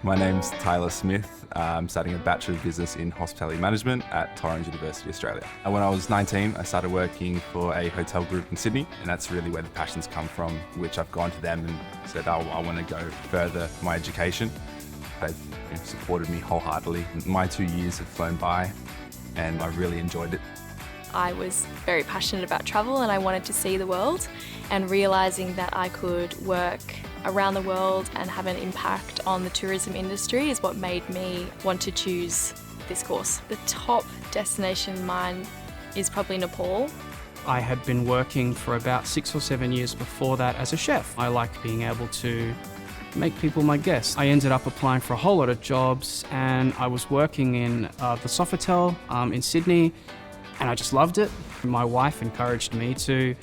My name's Tyler Smith. I'm studying a Bachelor of Business in Hospitality Management at Torrens University, Australia. And when I was 19, I started working for a hotel group in Sydney, and that's really where the passions come from, which I've gone to them and said, I want to go further my education. They've supported me wholeheartedly. My 2 years have flown by, and I really enjoyed it. I was very passionate about travel and I wanted to see the world, and realising that I could work around the world and have an impact on the tourism industry is what made me want to choose this course. The top destination of mine is probably Nepal. I had been working for about 6 or 7 years before that as a chef. I like being able to make people my guests. I ended up applying for a whole lot of jobs, and I was working in the Sofitel in Sydney, and I just loved it. My wife encouraged me to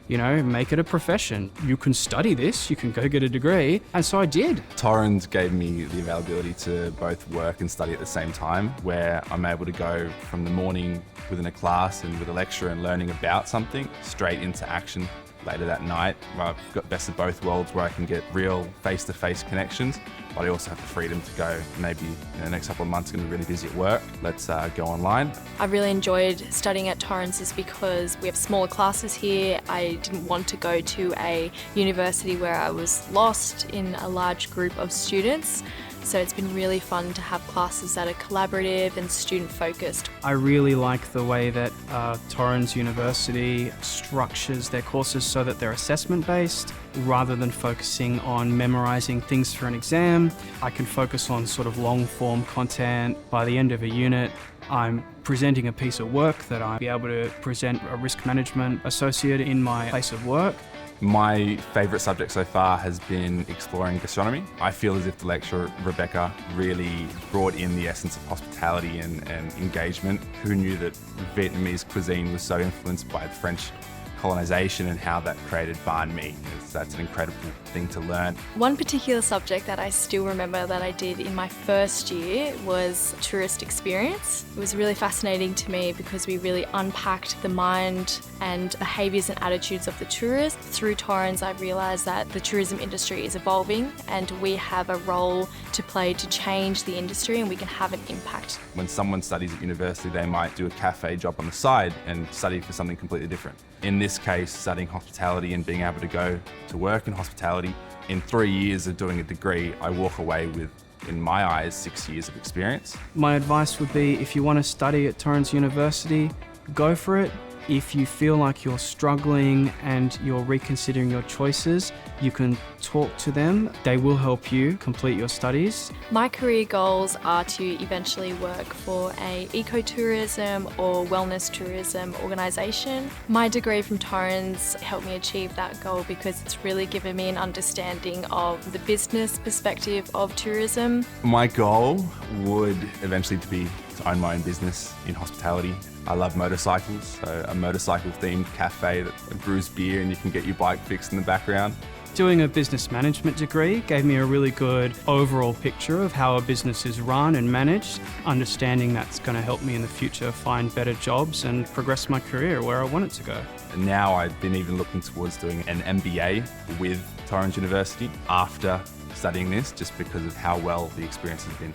make it a profession. You can study this, you can go get a degree. And so I did. Torrens gave me the availability to both work and study at the same time, where I'm able to go from the morning within a class and with a lecturer and learning about something straight into action later that night. I've got best of both worlds, where I can get real face-to-face connections, but I also have the freedom to go, maybe the next couple of months going to be really busy at work. Let's go online. I really enjoyed studying at Torrens is because we have smaller classes here. I didn't want to go to a university where I was lost in a large group of students. So it's been really fun to have classes that are collaborative and student-focused. I really like the way that Torrens University structures their courses so that they're assessment-based, rather than focusing on memorising things for an exam. I can focus on sort of long-form content. By the end of a unit, I'm presenting a piece of work that I'll be able to present a risk management associate in my place of work. My favourite subject so far has been exploring gastronomy. I feel as if the lecturer, Rebecca, really brought in the essence of hospitality and engagement. Who knew that Vietnamese cuisine was so influenced by the French colonisation and how that created banh mi? That's an incredible thing to learn. One particular subject that I still remember that I did in my first year was tourist experience. It was really fascinating to me because we really unpacked the mind and behaviours and attitudes of the tourist. Through Torrens, I realised that the tourism industry is evolving and we have a role to play to change the industry, and we can have an impact. When someone studies at university, they might do a cafe job on the side and study for something completely different. In this case, studying hospitality and being able to go to work in hospitality, in 3 years of doing a degree, I walk away with, in my eyes, 6 years of experience. My advice would be, if you want to study at Torrens University, go for it. If you feel like you're struggling and you're reconsidering your choices, you can talk to them. They will help you complete your studies. My career goals are to eventually work for a ecotourism or wellness tourism organisation. My degree from Torrens helped me achieve that goal because it's really given me an understanding of the business perspective of tourism. My goal would eventually be to own my own business in hospitality. I love motorcycles, so a motorcycle-themed cafe that brews beer and you can get your bike fixed in the background. Doing a business management degree gave me a really good overall picture of how a business is run and managed. Understanding that's going to help me in the future find better jobs and progress my career where I want it to go. And now I've been even looking towards doing an MBA with Torrens University after studying this, just because of how well the experience has been.